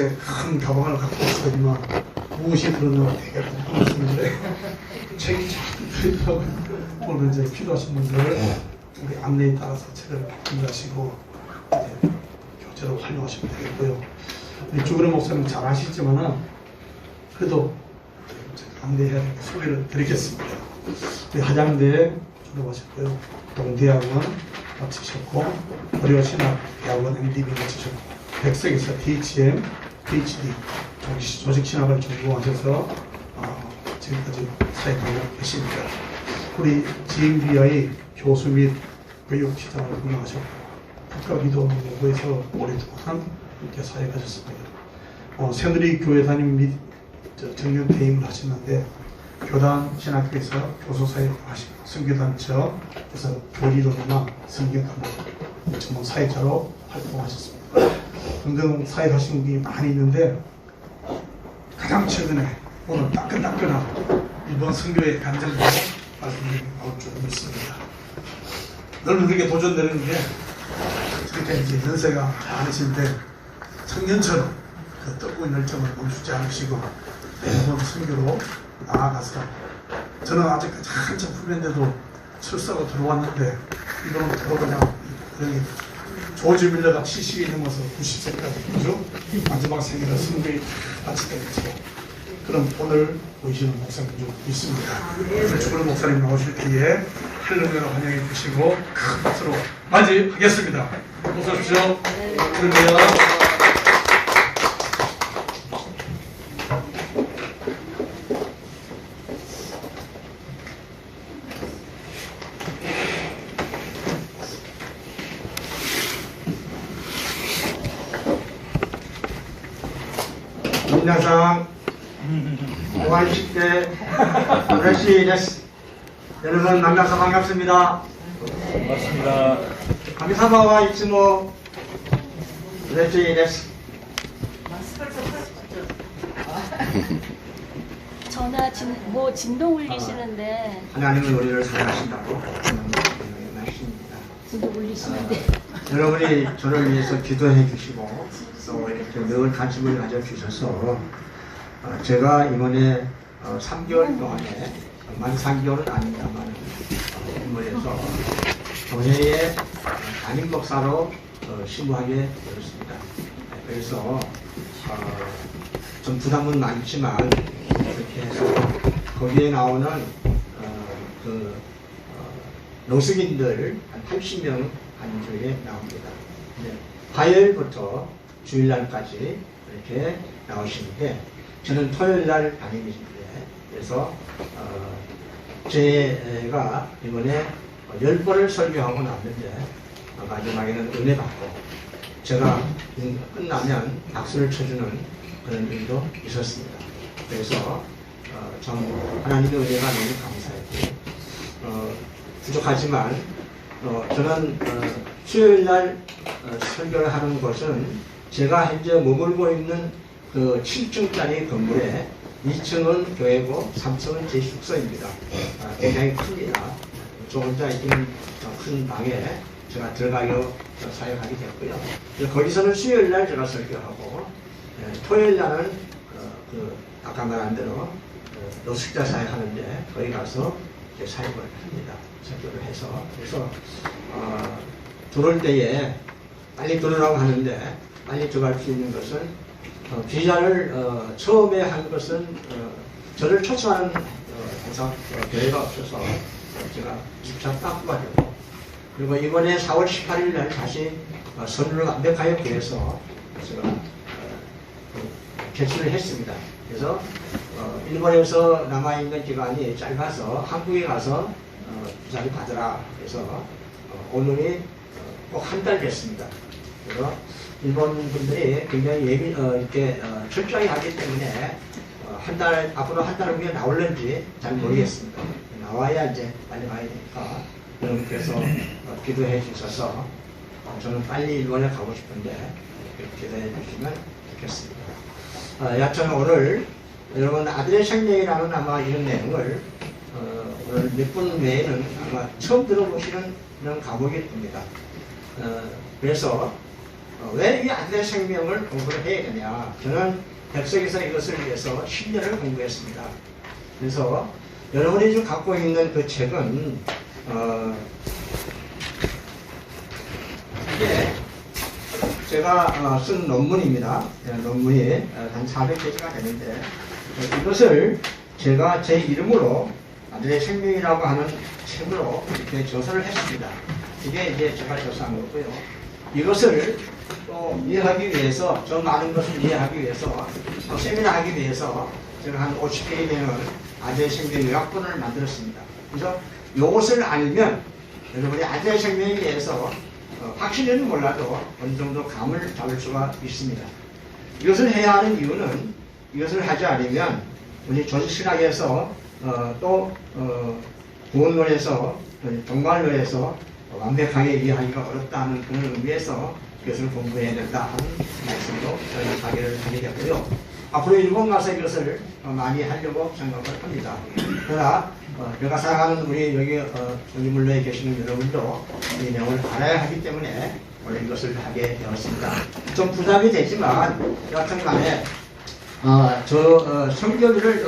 큰 가방을 갖고 있으더니만 무엇이 들었나 되게 궁금했었는데 책이 쫙 있더라고요. 오늘 이제 필요하신 분들 우리 안내에 따라서 책을 구매하시고 이제 교재로 활용하시면 되겠고요. 우리 주그레 목사님 잘 아시지만은 그래도 제가 안내해야 되니까 소개를 드리겠습니다. 우리 한양대 졸업하셨고요. 동대학원 마치셨고 고려신학대학원 MDB 마치셨고 백석에서 DHM, PhD 조직신학을 전공하셔서 지금까지 사역하고 계십니다. 우리 GMBI 교수 및 교육시장을 운영하셨고 국가기도연구소에서 오랫동안 이렇게 사역하셨습니다. 새누리 교회 담임 및 정년 퇴임을 하셨는데 교단 신학교에서 교수 사역을 하시고 선교단체에서 교리론이나 성경과목 전문 사역자로 활동하셨습니다. 등등 사역하신 분이 많이 있는데 가장 최근에 오늘 따끈따끈한 이번 선교의 간증으로 말씀드리고 나올 줄 믿습니다. 늘 우리에게 도전되는 게 저렇게 이제 연세가 많으신데 청년처럼 그 뜨고 있는 열정을 멈추지 않으시고 매번 선교로 나아가서 저는 아직까지 한참 후배인데도 출사로 들어왔는데 이거는 더 그냥 여기 조지 밀러가 70이 넘어서 90세까지 그죠? 마지막 생애를 선교에 바치겠죠. 그럼 오늘 보이시는 목사님 좀 있습니다. 오늘 주그레 목사님 나오실 기회에 할렐루야로 환영해 주시고 큰 박수로 맞이하겠습니다. 어서 오십시오. 할렐루야.皆さん、お会いして嬉しいです。 여러분 만나서 반갑습니다. 반갑습니다. 감사와 이츠모嬉しいです. 전화 진동 울리시는데 하나님은 우리를 사랑하신다고 말씀입니다. 진동 울리시는데 여러분이 저를 위해서 기도해 주시고 또 이렇게 늘 관심을 가져 주셔서 제가 이번에 3개월 동안에 만 3개월은 아닙니다만 인물에서 교회의 담임 목사로 신부하게 되었습니다. 그래서 좀 부담은 많지만 이렇게 해서 거기에 나오는 노숙인들 한 80명 한 주에 나옵니다. 화요일부터 주일날까지 이렇게 나오시는데 저는 토요일날 담임이신데 그래서 제가 이번에 10번을 설교하고 났는데 마지막에는 은혜 받고 제가 끝나면 박수를 쳐주는 그런 일도 있었습니다. 그래서 참 하나님의 은혜가 너무 감사했고 부족하지만 저는 수요일날 설교를 하는 것은 제가 현재 머물고 있는 그 7층짜리 건물에 2층은 교회고 3층은 제 숙소입니다. 굉장히 큽니다. 저 혼자 있는 큰 방에 제가 들어가려 사역하게 됐고요. 거기서는 수요일날 제가 설교하고 토요일날은 아까 말한 대로 노숙자 사역하는데 거기 가서 사역을 합니다. 설교를 해서 그래서 들어올 때에 빨리 들어오라고 하는데 빨리 들어갈 수 있는 것은 비자를 처음에 한 것은 저를 초청하는 교회가 없어서 제가 직접 따꾸가 되고 그리고 이번에 4월 18일 날 다시 선을 완벽하여 구해서 제가 개출을 했습니다. 그래서 일본에서 남아있는 기간이 짧아서 한국에 가서 비자를 받으라 그래서 오늘이 꼭 한 달 됐습니다. 그래서 일본 분들이 굉장히 이렇게 철저히 하기 때문에 앞으로 한 달 후에 나올는지 잘 모르겠습니다. 나와야 이제 빨리 가야 되니까 여러분께서 기도해 주셔서 저는 빨리 일본에 가고 싶은데 기도해 주시면 좋겠습니다. 여튼 오늘 여러분 아들의 생명이라는 아마 이런 내용을 오늘 몇 분 외에는 아마 처음 들어보시는 그런 과목일 겁니다. 그래서 왜 이 아들의 생명을 공부를 해야 되냐? 저는 백석에서 이것을 위해서 10년을 공부했습니다. 그래서 여러분이 지금 갖고 있는 그 책은 이게 제가 쓴 논문입니다. 논문이 한 400페이지가 되는데 이것을 제가 제 이름으로 아들의 생명이라고 하는 책으로 이렇게 저서를 했습니다. 이게 이제 제가 저서한 거고요. 이것을 또 이해하기 위해서, 저 많은 것을 이해하기 위해서, 세미나 하기 위해서 제가 한 50페이지 되는 아들의 생명 요약본을 만들었습니다. 그래서 이것을 알면 여러분이 아들의 생명에 대해서 확실히는 몰라도 어느 정도 감을 잡을 수가 있습니다. 이것을 해야 하는 이유는 이것을 하지 않으면 우리 조직신학에서 또 구원론에서 종말론에서 완벽하게 이해하기가 어렵다는 그런 의미에서 이것을 공부해야 된다 하는 말씀으로 저희 강의를 하게 되고요. 앞으로 일본 가서 이것을 많이 하려고 생각을 합니다. 그러나 제가 사랑하는 우리 여기 전기물로에 계시는 여러분도 이 내용을 알아야 하기 때문에 오늘 이것을 하게 되었습니다. 좀 부담이 되지만 여하튼 간에 설교를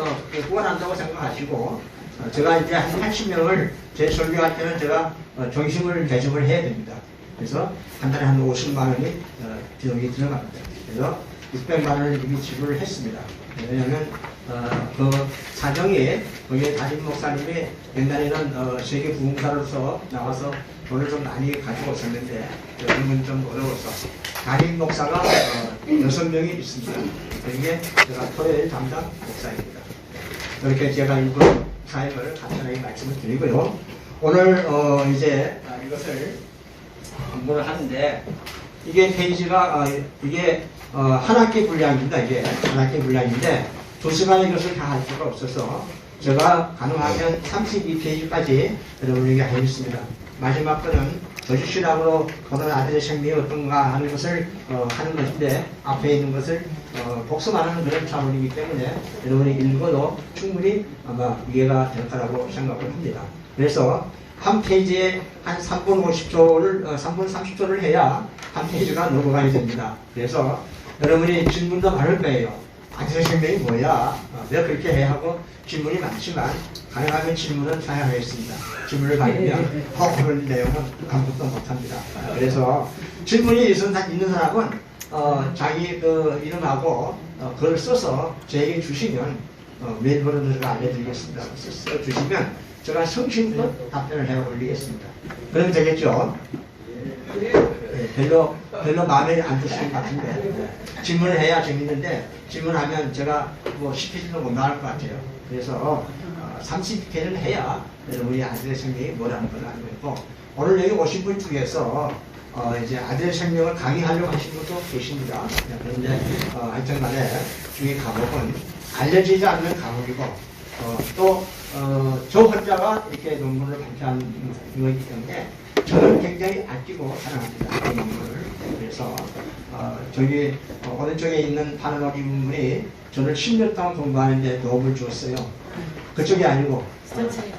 구원한다고 생각하시고 제가 이제 한 80명을 제 설교할 때는 제가 정식을 배정을 해야 됩니다. 그래서 한 달에 한 50만 원이 비용이 들어갑니다. 그래서 600만 원을 이미 지불을 했습니다. 왜냐하면 그 사정이 거기에 담임 목사님이 옛날에는 세계 부흥사로서 나와서 돈을 좀 많이 가지고 있었는데 요즘은 좀 어려워서 담임 목사가 6명이 있습니다. 그게 제가 토요일 담당 목사입니다. 이렇게 제가 일부 사역을 간단하게 말씀을 드리고요. 오늘 이제 이것을 공부를 하는데 이게 페이지가 이게 한 학기 분량입니다. 이게 한 학기 분량인데 2시간에 이것을 다 할 수가 없어서 제가 가능하면 32페이지까지 여러분에게 하겠습니다. 마지막 거는 조직신학으로 보는 아들의 생명이 어떤가 하는 것을 하는 것인데 앞에 있는 것을 복습하는 그런 차원이기 때문에 여러분이 읽어도 충분히 아마 이해가 될 거라고 생각을 합니다. 그래서 한 페이지에 한 3분 50초를 3분 30초를 해야 한 페이지가 넘어가야 됩니다. 그래서 여러분이 질문도 많을 거예요. 아들의 생명이 뭐야? 왜 그렇게 해야 하고 질문이 많지만 가능하면 질문은 사양하겠습니다. 질문을 받으면 그런 내용은 아무것도 못합니다. 그래서 질문이 있는 사람은 자기 그 이름하고 글을 써서 저에게 주시면 메일번호를 제가 알려드리겠습니다. 써주시면 제가 성심껏 답변을 해 올리겠습니다. 그러면 되겠죠? 별로 마음에 안 드시는 것 같은데 질문을 해야 재밌는데 질문하면 제가 뭐 10페이지도 못 나갈 것 같아요. 그래서 30페이지를 해야 우리 아들의 생명이 뭐라는 걸 알고 있고 오늘 여기 오신 분 중에서 이제 아들의 생명을 강의하려고 하신 분도 계십니다. 그런데 하여튼 간에 이 과목은 알려지지 않는 과목이고 또 저 혼자가 이렇게 논문을 발표한 거이기 때문에 저는 굉장히 아끼고 사랑합니다. 이 논문을. 그래서 저기 오른쪽에 있는 파노라마 분이 저를 10년 동안 공부하는데 도움을 주었어요. 그쪽이 아니고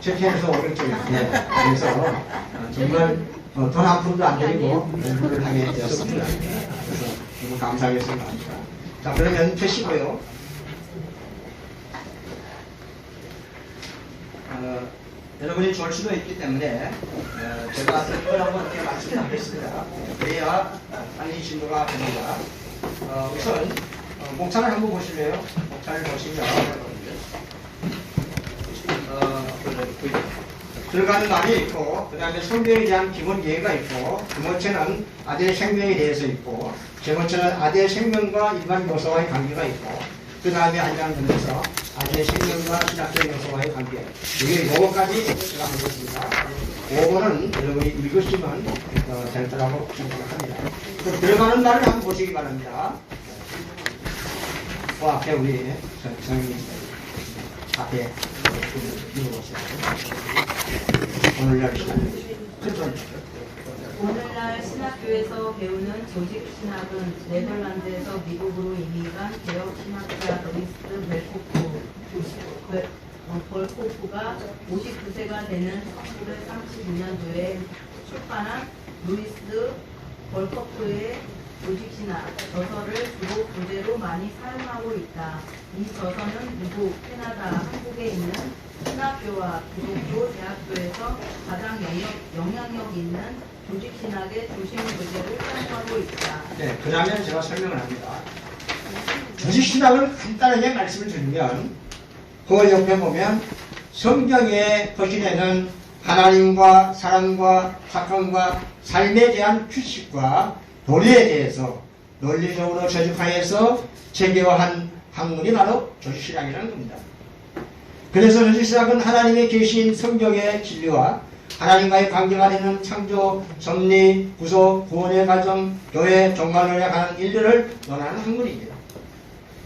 제 편에서 오른쪽에. 그래서 정말 돈 한 푼도 안 드리고 공부를 하게 되었습니다. 그래서 너무 감사하게 생각합니다. 자, 그러면 펴시고요. 여러분이 좋을 수도 있기 때문에 제가 특별하고 이렇게 말씀드리겠습니다. 그래야 빨리 진도가 됩니다. 우선 목차를 한번 보실래요? 목차를 보시면 들어가는 말이 있고 그 다음에 성경에 대한 기본 예가 있고 두 번째는 아들의 생명에 대해서 있고 세 번째는 아들의 생명과 일반 요소와의 관계가 있고 그 다음에 한 장 건너서 아들의 생명과 신학적 요소와의 관계 이게 요거까지 제가 하겠습니다. 요거는 여러분이 읽으시면 될 거라고 생각합니다. 들어가는 말을 한번 보시기 바랍니다. 그 앞에 우리 선생님 앞에 읽어보세요. 오늘날 신학교에서 배우는 조직 신학은 네덜란드에서 미국으로 이민 간 개혁 신학자 루이스 벌코프가 59세가 되는 1932년도에 출판한 루이스 벌코프의 조직신학, 저서를 주로 교재로 많이 사용하고 있다. 이 저서는 미국, 캐나다, 한국에 있는 신학교와 기독교 대학교에서 가장 영향력 있는 조직신학의 중심 교재로 사용하고 있다. 네, 그러면 제가 설명을 합니다. 조직신학을 간단하게 말씀을 드리면 그 옆에 보면 성경의 거신에는 하나님과 사랑과 사건과 삶에 대한 규칙과 도리에 대해서 논리적으로 저직하여서 체계화한 학문이 바로 조직신학이라는 겁니다. 그래서 조직신학은 하나님의 계시인 성경의 진리와 하나님과의 관계가 되는 창조, 섭리, 구속, 구원의 과정, 교회, 종말론에 관한 일들을 논하는 학문입니다.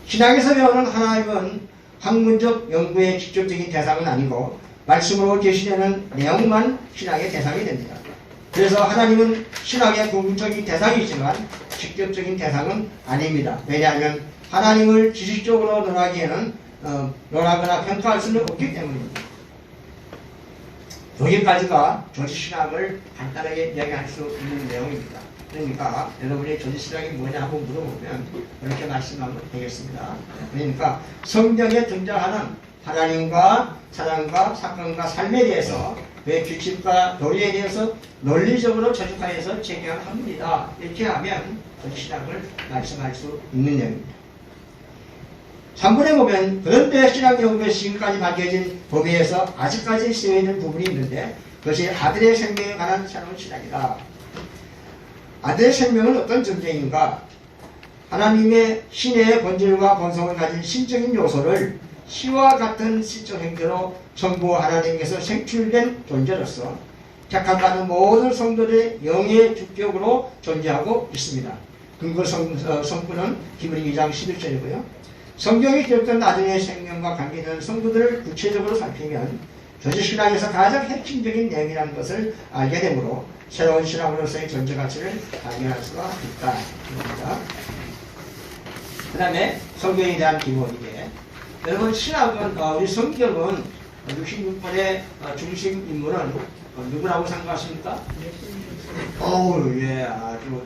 신학에서 배우는 하나님은 학문적 연구의 직접적인 대상은 아니고 말씀으로 계시되는 내용만 신학의 대상이 됩니다. 그래서 하나님은 신학의 궁극적인 대상이지만 직접적인 대상은 아닙니다. 왜냐하면 하나님을 지식적으로 논하기에는 논하거나 평가할 수는 없기 때문입니다. 여기까지가 조직신학을 간단하게 이야기할 수 있는 내용입니다. 그러니까 여러분이 조직신학이 뭐냐고 물어보면 이렇게 말씀하면 되겠습니다. 그러니까 성경에 등장하는 하나님과 사랑과 사건과 삶에 대해서 그 규칙과 도리에 대해서 논리적으로 저직하여서 체계한 학문이다. 이렇게 하면 조직신학을 말씀할 수 있는 내용입니다. 3번에 보면 그런데 신학연구에 지금까지 밝혀진 범위에서 아직까지 쓰여있는 부분이 있는데 그것이 아들의 생명에 관한 새로운 신학이다. 아들의 생명은 어떤 존재인가? 하나님의 신의 본질과 본성을 가진 신적인 요소를 시와 같은 시적 행태로 전부 하나님께서 생출된 존재로서 택함받은 모든 성도들의 영의 주격으로 존재하고 있습니다. 근거 성구는 히브리 2장 11절이고요. 성경이 기록된 아들의 생명과 관계되는 성도들을 구체적으로 살피면 조직신학에서 가장 핵심적인 내용이라는 것을 알게 되므로 새로운 신학으로서의 존재 가치를 발견할 수가 있다. 그 다음에 성경에 대한 기본이게 여러분 신학은 우리 성경은 66번의 중심 인물은 누구라고 생각하십니까? 예, 아주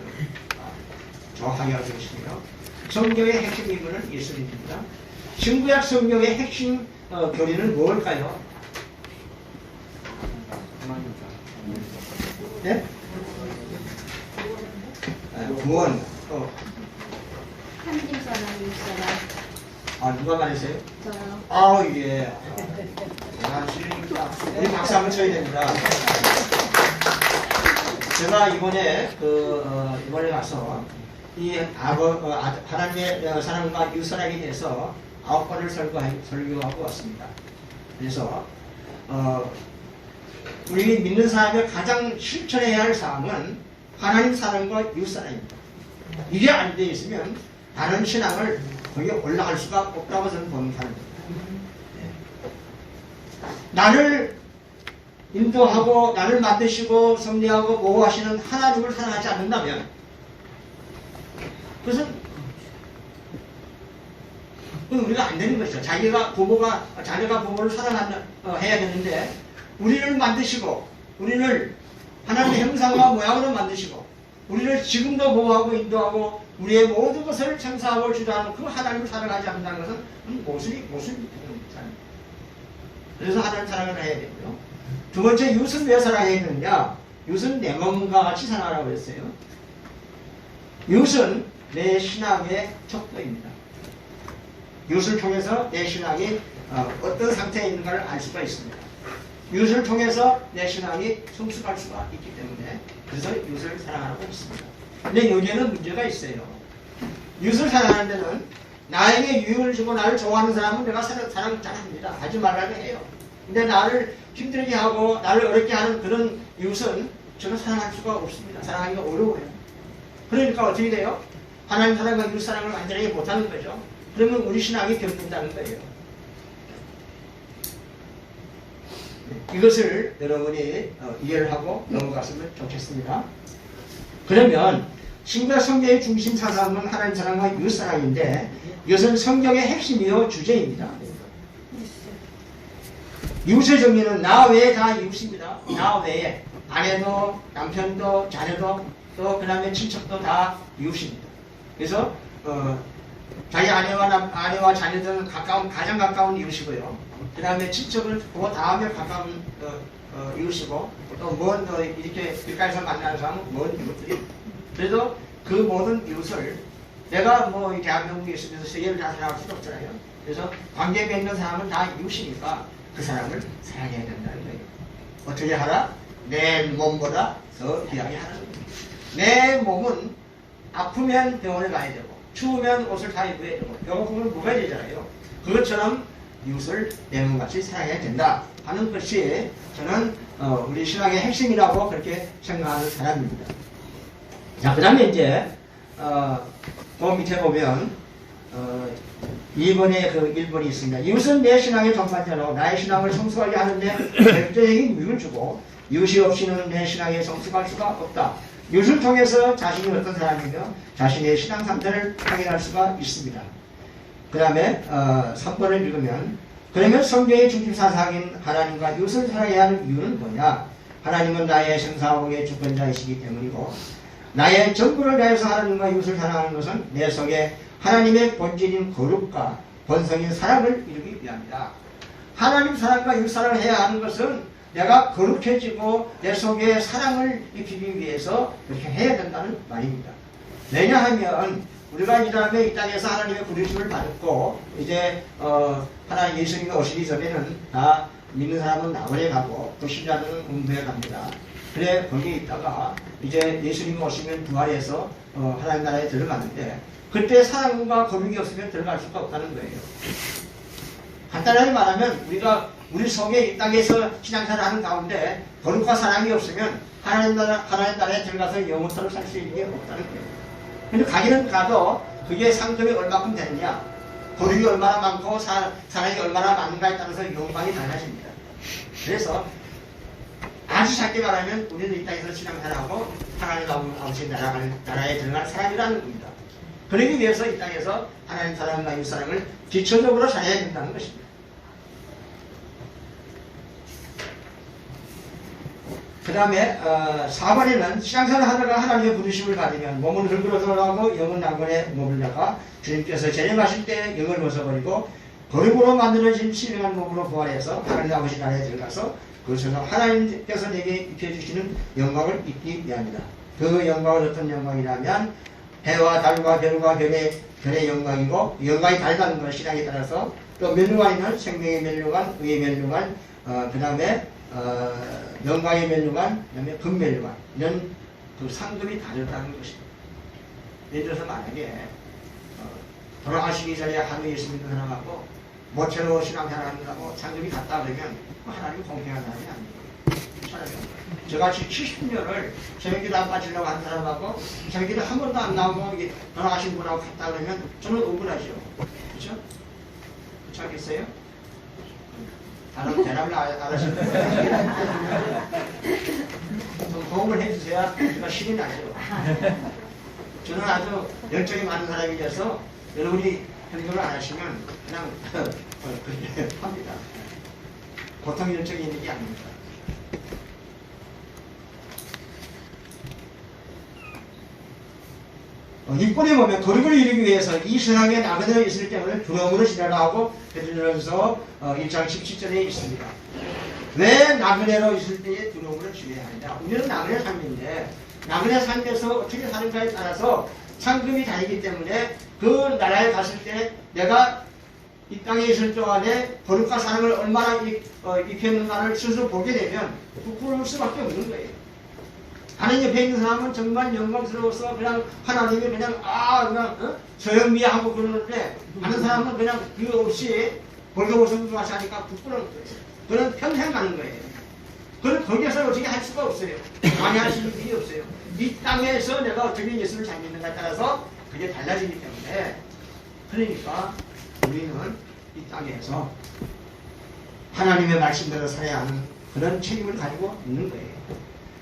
정확하게 알고 계시네요. 성경의 핵심 인물은 예수님입니다. 신구약 성경의 핵심 교리는 무엇일까요? 네? 구원. 하나님 사랑, 이웃 사랑. 누가 말했어요? 저요. 예. 우리 박수 한번 쳐야 됩니다. 제가 이번에 이번에 가서 이 하나님의 사랑과 이웃사랑에 대해서 9번을 설교하고 왔습니다. 그래서 우리 믿는 사람이 가장 실천해야 할 사항은 하나님 사랑과 이웃사랑입니다. 이게 안 돼 있으면 다른 신앙을 거기에 올라갈 수가 없다고 저는 보는 사람입니다. 나를 인도하고 나를 만드시고 섭리하고 보호하시는 하나님을 사랑하지 않는다면 그것은 우리가 안 되는 것이죠. 자기가 자녀가 부모를 사랑해야 되는데 우리를 만드시고 우리를 하나님의 형상과 모양으로 만드시고 우리를 지금도 보호하고 인도하고 우리의 모든 것을 청사하고 주도하는 그 하나님을 사랑하지 않는다는 것은 모순이 그래서 하나님 사랑을 해야 되고요. 두 번째, 이웃은 왜 사랑해야 되느냐? 이웃은 내 몸과 같이 사랑하라고 했어요. 이웃은 내 신앙의 척도입니다. 이웃을 통해서 내 신앙이 어떤 상태에 있는가를 알 수가 있습니다. 이웃을 통해서 내 신앙이 성숙할 수가 있기 때문에 그래서 이웃을 사랑하라고 했습니다. 근데 여기에는 문제가 있어요. 이웃을 사랑하는 데는 나에게 유익을 주고 나를 좋아하는 사람은 내가 사랑 잘합니다. 하지 말라고 해요. 근데 나를 힘들게 하고 나를 어렵게 하는 그런 이웃은 저는 사랑할 수가 없습니다. 사랑하기가 어려워요. 그러니까 어떻게 돼요? 하나님 사랑과 이웃 사랑을 완전히 못하는 거죠. 그러면 우리 신앙이 병든다는 거예요. 이것을 여러분이 이해를 하고 넘어갔으면 좋겠습니다. 그러면 신구약 성경의 중심 사상은 하나님 사랑과 이웃 사랑인데 이것은 성경의 핵심이요 주제입니다. 이웃의 정의는 나 외에 다 이웃입니다. 나 외에 아내도 남편도 자녀도 또 그 다음에 친척도 다 이웃입니다. 그래서 자기 아내와 자녀들은 가장 가까운 이웃이고요. 그 다음에 친척을 그 다음에 가까운 이웃이고 또 먼 이렇게 길가에서 만나는 사람은 먼 이웃들이. 그래도 그 모든 이웃을 내가 뭐 이 대한민국에 있으면서 세계를 다 살아갈 수도 없잖아요. 그래서 관계 맺는 사람은 다 이웃이니까 그 사람을 사랑해야 된다는 거예요. 어떻게 하라? 내 몸보다 더 귀하게 하라는 거예요. 내 몸은 아프면 병원에 가야 되고 추우면 옷을 다 입어야 되고 배고프면 먹어야 되잖아요. 그것처럼 이웃을 내 몸같이 사랑해야 된다 하는 것이 저는 우리 신앙의 핵심이라고 그렇게 생각하는 사람입니다. 자, 그 다음에 이제 그 밑에 보면 2번에 그 1번이 있습니다. 이웃은 내 신앙의 전반자로 나의 신앙을 성숙하게 하는데 결정적인 유익을 주고 이웃이 없이는 내 신앙에 성숙할 수가 없다. 이웃을 통해서 자신이 어떤 사람이며 자신의 신앙 상태를 확인할 수가 있습니다. 그 다음에 3번을 읽으면 그러면 성경의 중심사상인 하나님과 이웃을 사랑해야 하는 이유는 뭐냐? 하나님은 나의 생사복의 주권자이시기 때문이고 나의 전부를 다해서 하나님과 이웃을 사랑하는 것은 내 속에 하나님의 본질인 거룩과 본성인 사랑을 이루기 위함이다. 하나님 사랑과 이웃 사랑을 해야 하는 것은 내가 거룩해지고 내 속에 사랑을 입히기 위해서 그렇게 해야 된다는 말입니다. 왜냐하면 우리가 이 다음에 이 땅에서 하나님의 부르심을 받고 이제 하나님 예수님이 오시기 전에는 다 믿는 사람은 낙원에 가고 또 신자들은 음부에 갑니다. 그래 거기에 있다가 이제 예수님이 오시면 부활해서 하나님 나라에 들어가는데 그때 사랑과 거룩이 없으면 들어갈 수가 없다는 거예요. 간단하게 말하면 우리 속에 이 땅에서 신앙생활을 하는 가운데 거룩과 사랑이 없으면 하나님 나라에 들어가서 영원토록 살 수 있는 게 없다는 거예요. 근데 가기는 가도 그게 상급이 얼마큼 되느냐, 거룩이 얼마나 많고 사랑이 얼마나 많은가에 따라서 영광이 달라집니다. 그래서 아주 작게 말하면 우리는 이 땅에서 신앙생활하고 하나님 아버지 나라에 들어갈 사람이라는 겁니다. 그러기 위해서 이 땅에서 하나님 사랑과 이웃 사랑을 기초적으로 잘해야 된다는 것입니다. 그 다음에 4번에는 신앙생활을 하다가 하나님의 부르심을 받으면 몸은 흙으로 돌아가고 영은 낙원에 머물다가 주님께서 재림하실 때 영을 벗어버리고 거룩으로 만들어진 신령한 몸으로 부활해서 하나님 아버지 나라에 들어가서 그것에서 하나님께서 내게 입혀주시는 영광을 입기 위함이다. 그 영광은 어떤 영광이냐면 해와 달과 별과 별의 영광이고 영광이 달다는 것 신앙에 따라서 또 면류관이면 생명의 면류관, 의의 면류관, 그 다음에 영광의 면류관, 그 다음에 금면류관 이런 그 상급이 다르다는 것입니다. 예를 들어서 만약에 돌아가시기 전에 하늘에 예수 믿는 사람하고 모처로 신앙생활하는다고 상급이 같다 그러면 하나님 공평한 사람이 아니에요. 저같이 70년을 새벽기도 안 빠지려고 하는 사람하고 새벽기도 한 번도 안 나오고 돌아가신 분하고 같다 그러면 저는 억울하죠. 그렇죠? 그렇지 않겠어요? 다른 대답을 안 하시는 좀 도움을 해주셔야 제가 힘이 나죠. 저는 아주 열정이 많은 사람이라서 여러분이 행동을 안 하시면 그냥 그렇게 합니다. 보통 열정이 있는 게 아닙니다. 육본에 보면 거룩을 이루기 위해서 이 세상에 나그네로 있을 때문에 두려움으로 지내라고 베드로전서 1장 17절에 있습니다. 왜 나그네로 있을 때에 두려움으로 지내야 하느냐? 우리는 나그네 삶인데 나그네 삶에서 어떻게 사는가에 따라서 상급이 다르기 때문에 그 나라에 갔을 때 내가 이 땅에 있을 동안에 거룩과 사랑을 얼마나 입혔는가를 스스로 보게 되면 부끄러울 수밖에 없는 거예요. 하나님 옆에 있는 사람은 정말 영광스러워서 그냥 하나님이 그냥 저영미하고 그러는데 하는 사람은 그냥 그 없이 벌거벗은 것이 하니까 부끄러운 거예요. 그는 평생 가는 거예요. 그는 거기에서 어떻게 할 수가 없어요. 많이 할 수 있는 일이 없어요. 이 땅에서 내가 어떻게 예수를 잘 믿는가에 따라서 그게 달라지기 때문에 그러니까 우리는 이 땅에서 하나님의 말씀대로 살아야 하는 그런 책임을 가지고 있는 거예요.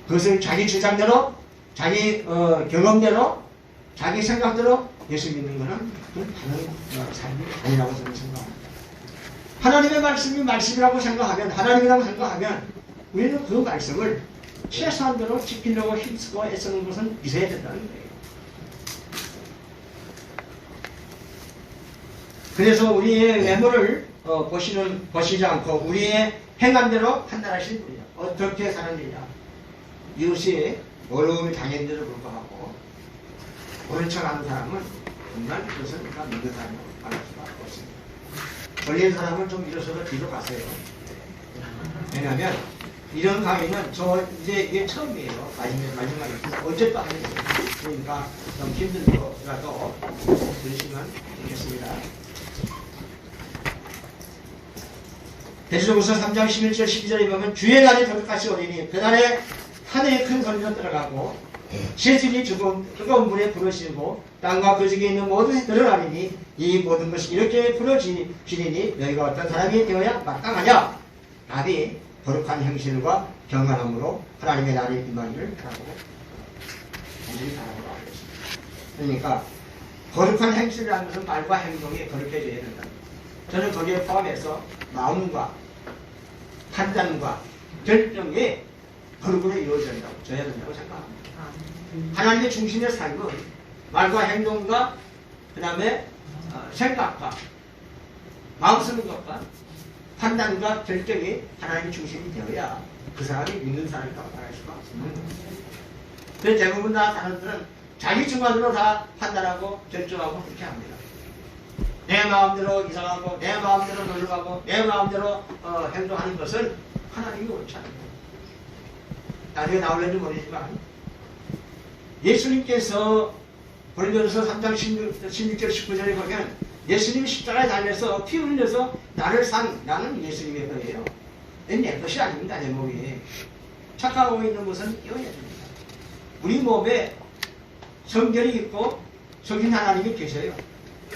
그것을 자기 주장대로, 자기 경험대로, 자기 생각대로 예수 믿는 것은 그건 다른 삶이 아니라고 저는 생각합니다. 하나님의 말씀이 말씀이라고 생각하면, 하나님이라고 생각하면 우리는 그 말씀을 최소한도로 지키려고 힘쓰고 애쓰는 것은 있어야 된다는 거예요. 그래서 우리의 외모를 보시지 않고 우리의 행함대로 판단하시는 분이야. 어떻게 사느냐. 이웃이 어려움이 당했는데도 불구하고 오른 척하는 사람은 정말 그것은 우리가 믿는 사람으로 말할 수가 없습니다. 걸린 사람은 좀 일어서서 뒤로 가세요. 왜냐하면 이런 강의는 이제 이게 처음이에요. 마지막에 언제 또 하는 거예요. 그러니까 좀 힘들더라도 들으시면 좋겠습니다. 베드로후서 3장 11절 12절에 보면 주의 날이 거룩같이 오리니 그날에 하늘에 큰 소리가 들어가고 세진이 뜨거운 물에 부러지고 땅과 그 중에 있는 모든 해들을 아리니 이 모든 것이 이렇게 부러지리니 너희가 어떤 사람이 되어야 마땅하냐. 답이 거룩한 행실과 경건함으로 하나님의 날이 임하기를 바라고 하겠습니다. 그러니까 거룩한 행실이라는 것은 말과 행동이 거룩해져야 된다. 저는 거기에 포함해서 마음과 판단과 결정이 거룩으로 이루어져야 된다고 생각합니다. 하나님의 중심의 삶은 말과 행동과 그 다음에 생각과 마음 쓰는 것과 판단과 결정이 하나님의 중심이 되어야 그 사람이 믿는 사람이라고 말할 수가 없는 겁니다. 그래서 대부분 다 사람들은 자기 주관으로 다 판단하고 결정하고 그렇게 합니다. 내 마음대로 이상하고 내 마음대로 놀러가고 내 마음대로 행동하는 것은 하나님이 옳지 않습니다. 나중에 나올는지 모르지만 예수님께서 고린도전서 3장 16절 19절에 보면 예수님이 십자가에 달려서 피 흘려서 나는 예수님의 거예요. 내 것이 아닙니다. 내 몸이. 착각하고 있는 것은 이어야 됩니다. 우리 몸에 성결이 있고 성신 하나님이 계셔요.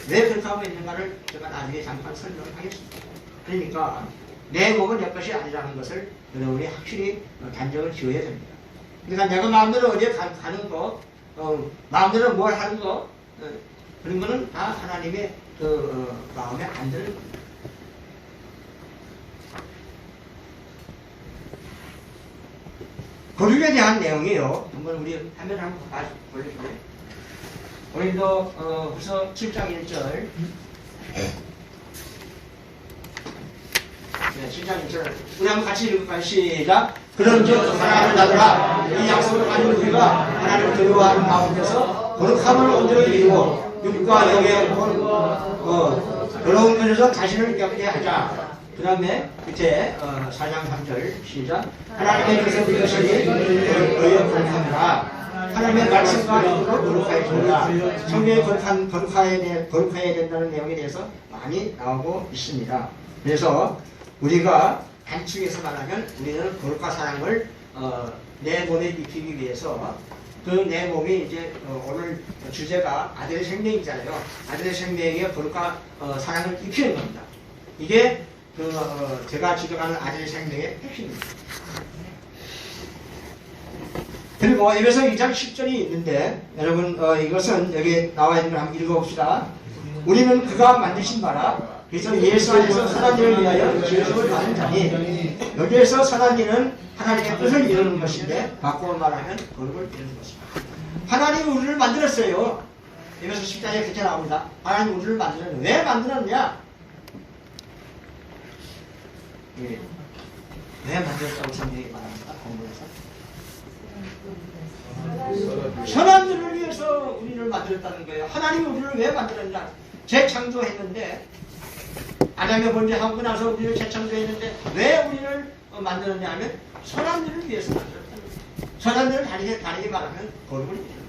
왜 그렇게 하고 있는가를 제가 나중에 잠깐 설명을 하겠습니다. 그러니까 내 몸은 내 것이 아니라는 것을 여러분이 확실히 단정을 지어야 됩니다. 그러니까 내가 마음대로 어디에 가는 거, 마음대로 뭘 하는 거, 그런 거는 다 하나님의 마음에 안 드는 겁니다. 거룩에 대한 내용이에요. 한번 우리 화면을 한번 보여주세요. 고린도후서 7장 1절. 네, 7장 1절. 우리 한번 같이 읽을까요? 시작. 그런즉 하나님을 나더라. 이 약속을 가진 우리가 하나님을 두려워하는 가운데서 거룩함을 온전히 이루고 육과 영의 더러운 것에서 자신을 겪게 하자. 그 다음에 밑에 4장 3절 시작. 하나님의 것을 믿으시니 너희의 거룩함이라. 하나님의 말씀과 힘으로 거룩하게 된다. 성경에 거룩해야 된다는 내용에 대해서 많이 나오고 있습니다. 그래서 우리가 단축해서 말하면 우리는 거룩한 사랑을 내 몸에 입히기 위해서 그 내 몸이 이제 오늘 주제가 아들의 생명이잖아요. 아들의 생명에 거룩한 사랑을 입히는 겁니다. 이게 제가 지적하는 아들의 생명의 핵심입니다. 그리고 에베소 2장 10절이 있는데 여러분 이것은 여기 나와 있는 걸 한번 읽어봅시다. 우리는 그가 만드신 바라 그래서 예수 안에서 선한 일을 위하여 지으심을 받은 자니 여기에서 선한 일은 하나님의 뜻을 이루는 것인데 바꾸어 말하면 거룩을 이루는 것입니다. 하나님이 우리를 만들었어요. 에베소 10장에 그렇게 나옵니다. 하나님이 우리를 만들었는데 왜 만들었냐? 왜 만들었다고 성경이 말합니다. 본문에서 선한 일을 위해서 우리를 만들었다는 거예요. 하나님이 우리를 왜 만들었냐? 재창조했는데 아담의 번제하고 나서 우리를 재창조했는데 왜 우리를 만들었냐 하면 선한 일을 위해서 만들었다는 거예요. 선한 일을 다르게 말하면 거룩을 이루는 거예요.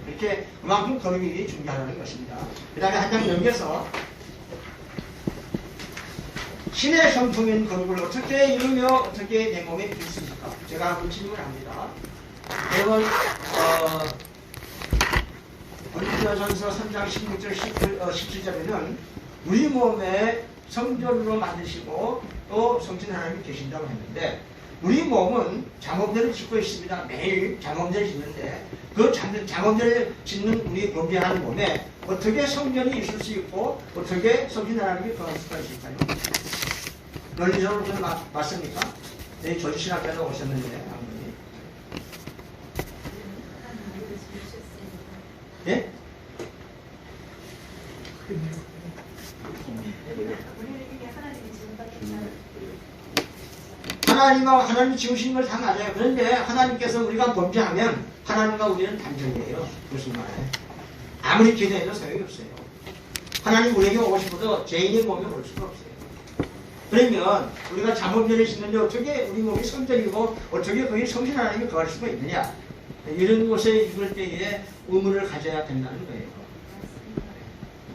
이렇게 그만큼 거룩이 중요하다는 것입니다. 그 다음에 한 장 넘겨서 신의 성품인 거룩을 어떻게 이루며 어떻게 내 몸에 있습니까? 제가 한번 질문을 합니다. 여러분 고린도전서 3장 16절 17절에는 우리 몸에 성전으로 만드시고 또 성신 하나님이 계신다고 했는데 우리 몸은 장엄대를 짓고 있습니다. 매일 장엄대를 짓는데 그 장엄대를 짓는 우리 범죄하는 몸에 어떻게 성전이 있을 수 있고 어떻게 성신 하나님이 거할 수가 있을까요? 논리적으로 좀 맞습니까? 네, 조지신학교에 오셨는데 한 분이 하나님이 지으신 걸 다 맞아요. 그런데 하나님께서 우리가 범죄하면 하나님과 우리는 단절이에요. 무슨 말이에요? 아무리 기도해도 소용이 없어요. 하나님 우리에게 오고 싶어도 죄인의 몸에 올 수가 없어요. 그러면 우리가 자범죄를 짓는데 어떻게 우리 몸이 성전이고 어떻게 거기 성신 하나님이 거할 수가 있느냐? 이런 곳에 이럴 때에 의문을 가져야 된다는 거예요.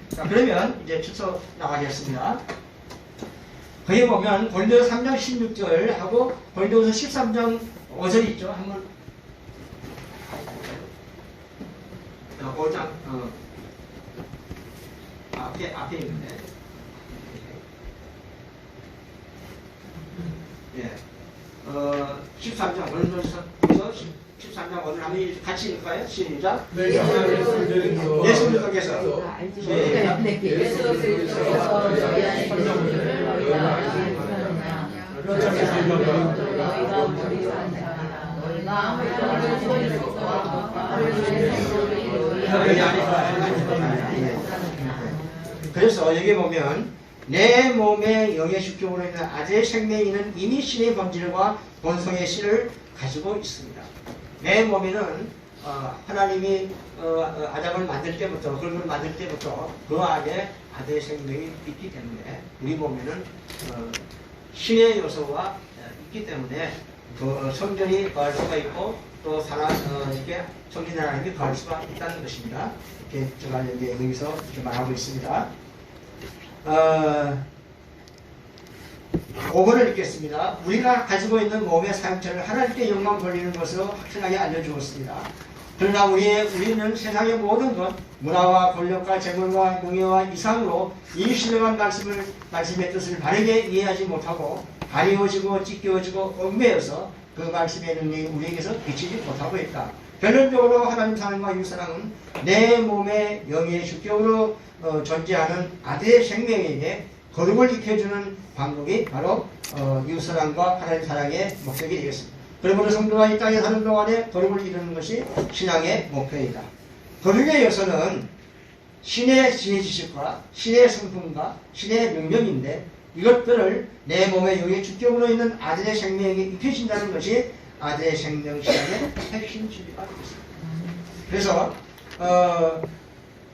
자, 그러면 이제 주소 나가겠습니다. 거기 보면 고린도서 3장 16절하고 고린도서 13장 5절 있죠. 한번 5장 앞에 있는데 예. 13장 고린도서 13장 오늘 한번 같이 읽을까요? 시작. 네, 예수 그리스도께서 그래서 여기 보면 내 몸의 영의 축적으로 있는 아재의 생명에는 이미 신의 본질과 본성의 씨를 가지고 있습니다. 내 몸에는 하나님이 아담을 만들 때부터 그걸 만들 때부터 그 안에 아재의 생명이 있기 때문에 우리 몸에는 신의 요소가 있기 때문에 그 성전이 거할 수가 있고 또 이렇게 성신 하나님이 거할 수가 있다는 것입니다. 이렇게 제가 여기서 이렇게 말하고 있습니다. 5번을 읽겠습니다. 우리가 가지고 있는 몸의 사용처를 하나님께 영광 돌리는 것으로 확실하게 알려주었습니다. 그러나 우리는 세상의 모든 것, 문화와 권력과 재물과 명예와 이상으로 이 신령한 말씀의 뜻을 바르게 이해하지 못하고 가리워지고 찢겨지고 얽매여서 그 말씀의 능력이 우리에게서 비치지 못하고 있다. 결론적으로 하나님 사랑과 이웃사랑은 내 몸의 영의 주격으로 존재하는 아들의 생명에게 거룩을 익혀주는 방법이 바로 이웃사랑과 하나님 사랑의 목적이 되겠습니다. 그러므로 성도가 이 땅에 사는 동안에 거룩을 이루는 것이 신앙의 목표이다. 거룩의 요소는 신의 지혜지식과 신의 성품과 신의 명령인데 이것들을 내 몸의 영의 주격으로 있는 아들의 생명에게 입혀진다는 것이 아들의 생명 신앙의 핵심 진리가 되겠습니다. 그래서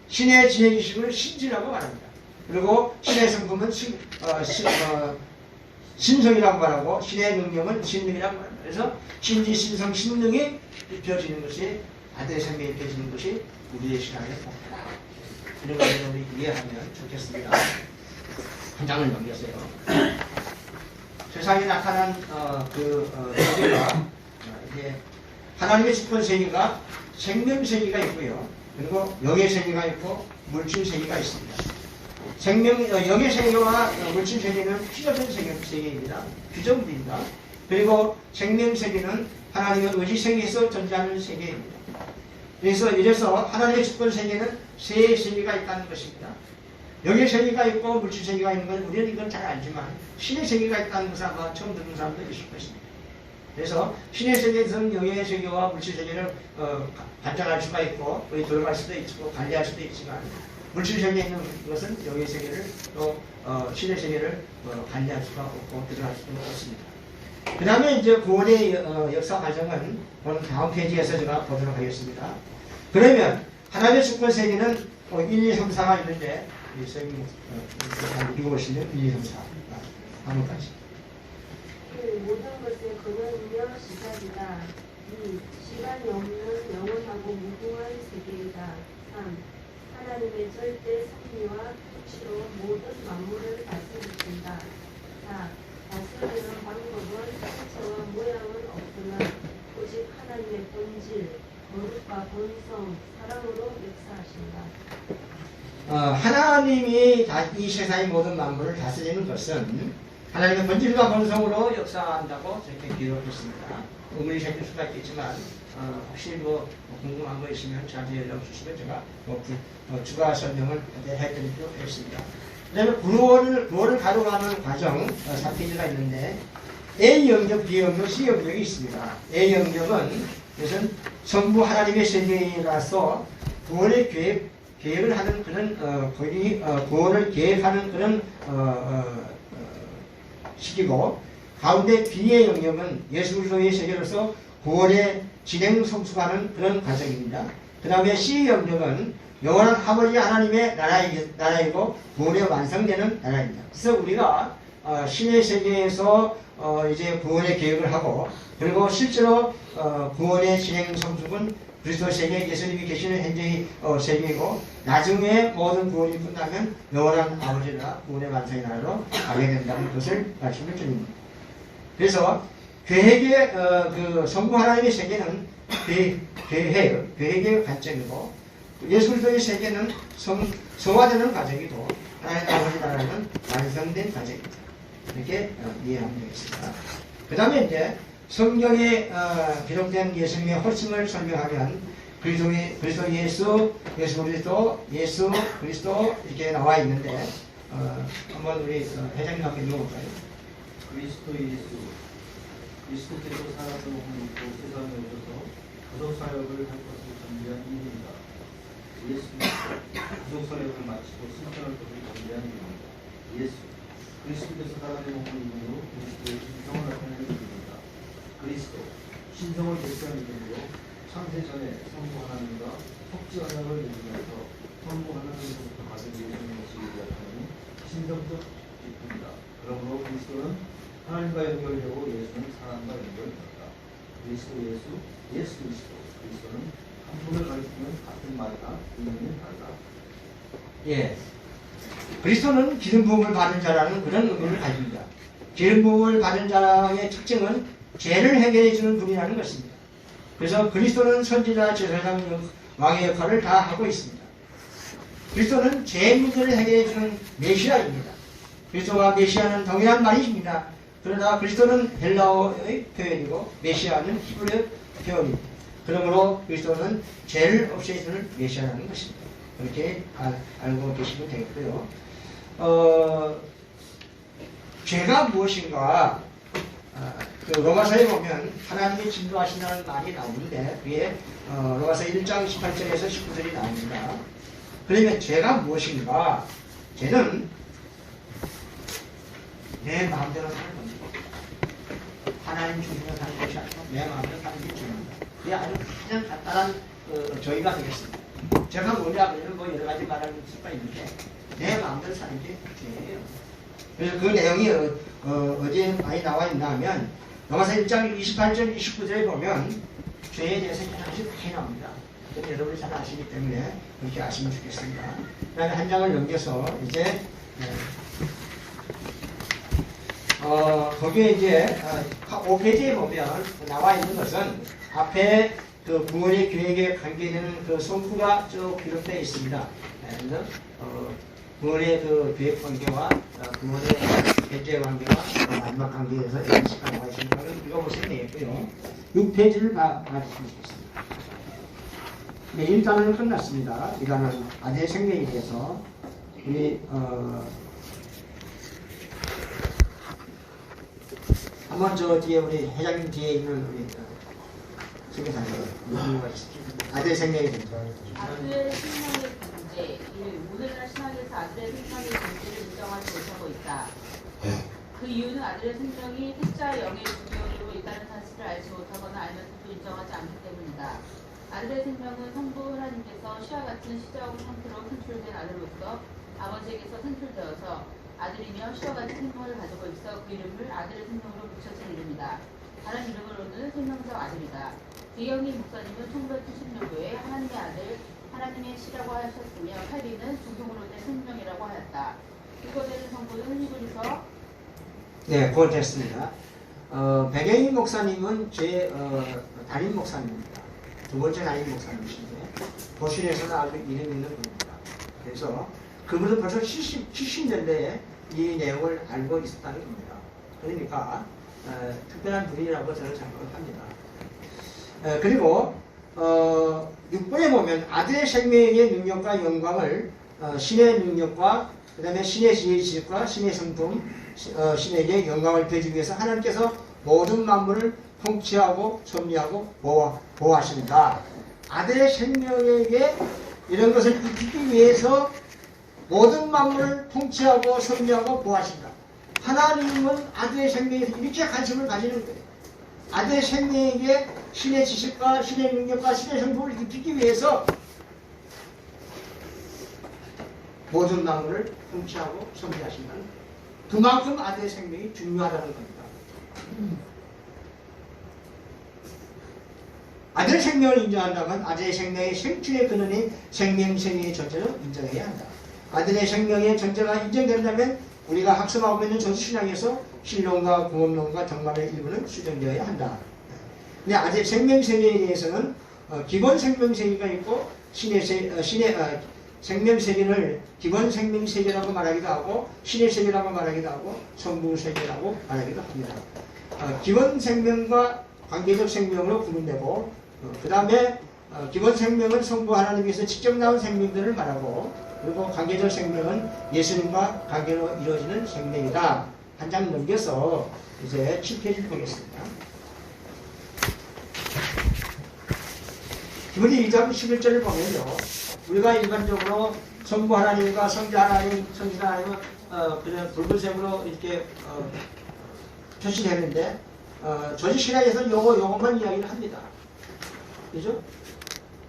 신의 지혜지식을 신지라고 말합니다. 그리고 신의 성품은 신성이라고 말하고 신의 능력은 신능이라고 말합니다. 그래서 신지, 신성, 신능이 입혀지는 것이 아들의 생명이 입혀지는 것이 우리의 신앙의 목표다. 이런 것을 우리 이해하면 좋겠습니다. 한 장을 넘겼어요. 세상에 나타난 세계가 이제 하나님의 주권 세계가 생명 세계가 있고요. 그리고 영의 세계가 있고 물질 세계가 있습니다. 영의 세계와 물질 세계는 피조된 세계입니다. 규정입니다. 그리고 생명 세계는 하나님의 의지 세계에서 존재하는 세계입니다. 이래서 하나님의 주권 세계는 세 세계가 있다는 것입니다. 영의 세계가 있고 물질 세계가 있는 건 우리는 이건 잘 알지만 신의 세계가 있다는 것을 아마 처음 듣는 사람도 있을 것입니다. 그래서 신의 세계에서는 영의 세계와 물질 세계를 관장할 수가 있고 돌아갈 수도 있고 관리할 수도 있지만 물질 세계에 있는 것은 영의 세계를 또 신의 세계를 관리할 수가 없고 들어갈 수가 없습니다. 그 다음에 이제 구원의 역사 과정은 오늘 다음 페이지에서 제가 보도록 하겠습니다. 그러면 하나님의 주권 세계는 1, 2, 3, 4가 있는데 선생님 읽어보시면 1, 2, 3, 4 한번까지. 그 모든 것의 근원이며 시작이다. 2. 시간이 없는 영원하고 무궁한 세계이다. 3. 하나님의 절대 섭리와 통치로 모든 만물을 다스리신다. 4. 다스리는 방법은 형체와 모양은 없으나 오직 하나님의 본질, 거룩과 본성, 사랑으로 역사하신다. 하나님이 이 세상의 모든 만물을 다스리는 것은 하나님의 본질과 본성으로 역사한다고 저렇게 기록했습니다. 의문이 생길 수가 있겠지만 혹시 궁금한 거 있으면 저한테 연락 주시면 제가 추가 설명을 해드리도록 하겠습니다. 그 다음에 구원을 가져가는 과정 4페이지가 있는데 A 영역, B 영역, C 영역이 있습니다. A 영역은 이것은 전부 하나님의 세계라서 구원의 계획, 계획을 하는 그런 구원을 계획하는 그런 시기고, 가운데 B의 영역은 예수 그리스도의 세계로서 구원의 진행 성숙하는 그런 과정입니다. 그 다음에 C 영역은 영원한 아버지 하나님의 나라이고 구원의 완성되는 나라입니다. 그래서 우리가 신의 세계에서 이제 구원의 계획을 하고, 그리고 실제로 구원의 진행 성숙은 그리스도 세계에 예수님이 계시는 현재의 세계이고, 나중에 모든 구원이 끝나면 영원한 아버지 나라, 구원의 완성의 나라로 가게 된다는 것을 말씀을 드립니다. 그래서 계획의 그 성부 하나님의 세계는 계획의 관점이고, 예수 그리스도의 세계는 성화되는 과정이고, 하나님 아버지 나라는 완성된 과정입니다. 이렇게 이해하면 되겠습니다. 그 다음에 이제 성경에 기록된 예수님의 호칭을 설명하면 그리스도 예수, 예수 그리스도 이렇게 나와 있는데, 한번 우리 회장님 한번 읽어볼까요? 그리스도 예수, 그리스도께서 살아서 오고 세상에 오셔서 구속 사역을 할 것을 준비한 이유입니다. 예수, 구속 사역을 마치고 승천할 것을 준비한 이유입니다. 예수, 그리스도께서 살아서 오고 이후로 그리스도의 신성을 나타내는 이유입니다. 그리스도, 신성을 결정한 이유로 창세 전에 성부 하나님과 속지 언약을 맺으면서 성부 하나님으로부터 받은 예수님의 지위를 나타내는 신성적 기쁨입니다. 그러므로 그리스도는 하나님과 연결되고 예수는 사람과 연결된다. 그리스도 예수 그리스도. 그리스도는 한 분을 가리키면 같은 말이나 의미는 다르다. 예. 그리스도는 기름 부음을 받은 자라는 그런 의미를 가집니다. 기름 부음을 받은 자의 특징은 죄를 해결해 주는 분이라는 것입니다. 그래서 그리스도는 선지자, 제사장, 왕의 역할을 다 하고 있습니다. 그리스도는 죄 문제를 해결해 주는 메시아입니다. 그리스도와 메시아는 동일한 말이십니다. 그러나 그리스도는 헬라어의 표현이고 메시아는 히브리어 표현입니다. 그러므로 그리스도는 죄를 없애주는 메시아라는 것입니다. 그렇게 알고 계시면 되겠고요. 죄가 무엇인가? 그 로마서에 보면 하나님이 진노하신다는 말이 나오는데, 그게 로마서 1장 18절에서 19절이 나옵니다. 그러면 죄가 무엇인가? 죄는 내 마음대로 사는 겁니다. 하나님 주시면 사는 것이 아니고 내 마음대로 사는 게 죄입니다. 그게 아주 가장 간단한 저희가 되겠습니다. 제가 뭐냐 그러면 뭐 여러 가지 말할 수가 있는데, 내 마음대로 사는 게 죄예요. 그래서 그 내용이 어디에 많이 나와 있나 하면 로마서 1장 28절 29절에 보면 죄에 대해서 사실 많이 나옵니다. 여러분이 잘 아시기 때문에 그렇게 아시면 좋겠습니다. 그 다음에 한 장을 넘겨서 이제 거기에 이제 5페이지에 보면 나와 있는 것은 앞에 그 구원의 계획에 관계되는 그 성부가 쭉 기록되어 있습니다. 그래서 구원의 그 계획 관계와 구원의 현재 관계와 마지막 관계에서 A씨가 나와 있습니다. 읽어보시면 되겠고요. 6페이지를 봐주시면 좋겠습니다. 네, 1단은 끝났습니다. 2단은 아들의 생명에 대해서 우리 한번 저 뒤에 우리 회장님 뒤에 있는 우리 세계사님 아들의 생명에 대해서 아들의 생명의 존재, 오늘날 신학에서 아들의 생명의 존재를 인정하지 못하고 있다. 그 이유는 아들의 생명이 태자의 영의 주권으로 있다는 사실을 알지 못하거나 알면서도 인정하지 않기 때문이다. 아들의 생명은 성부 하나님께서 시와 같은 시적 상태로 선출된 아들로서 아버지에게서 선출되어서 아들이며 시와 같은 생명을 가지고 있어 그 이름을 아들의 생명으로 붙여진 이름이다. 다른 이름으로는 생명적 아들이다. 이영희 목사님은 1970년도에 하나님의 아들, 하나님의 시라고 하셨으며 칼빈은 중성으로 된 생명이라고 하였다. 읽어되는 성부는 히브리서 네, 그건 됐습니다. 백영희 목사님은 제 담임 목사님입니다. 두 번째 담임 목사님이신데 보신에서는 아주 이름 있는 분입니다. 그래서 그분은 벌써 70년대에 이 내용을 알고 있었다는 겁니다. 그러니까 특별한 분이라고 저는 생각을 합니다. 그리고 6번에 보면 아들의 생명의 능력과 영광을 신의 능력과 그 다음에 신의 지혜과 신의 성품 신에게 영광을 드리기 위해서 하나님께서 모든 만물을 통치하고 섭리하고 보호하신다. 아들의 생명에게 이런 것을 입히기 위해서 모든 만물을 통치하고 섭리하고 보호하신다. 하나님은 아들의 생명에 이렇게 관심을 가지는 거예요. 아들의 생명에게 신의 지식과 신의 능력과 신의 성품을 입히기 위해서 모든 만물을 통치하고 섭리하신다는 거예요. 그만큼 아들의 생명이 중요하다는 겁니다. 아들의 생명을 인정한다면 아들의 생명의 생충의 근원인 생명세계의 존재를 인정해야 한다. 아들의 생명의 존재가 인정된다면 우리가 학습하고 있는 전수신앙에서 신론과 공업론과 정말의 일부는 수정되어야 한다. 근데 아직 생명세계에 대해서는 기본 생명세계가 있고 생명 세계를 기본 생명 세계라고 말하기도 하고 신의 세계라고 말하기도 하고 성부 세계라고 말하기도 합니다. 기본 생명과 관계적 생명으로 구분되고 그 다음에 기본 생명은 성부 하나님께서 직접 나온 생명들을 말하고 그리고 관계적 생명은 예수님과 관계로 이루어지는 생명이다. 한 장 넘겨서 이제 7페이지를 보겠습니다. 디모데 2장 11절을 보면요. 우리가 일반적으로 성부 하나님과 성자 하나님, 성신 하나님은 그냥 붉은색으로 이렇게 표시되는데 조지신학에서는 요것만 이야기를 합니다. 그죠?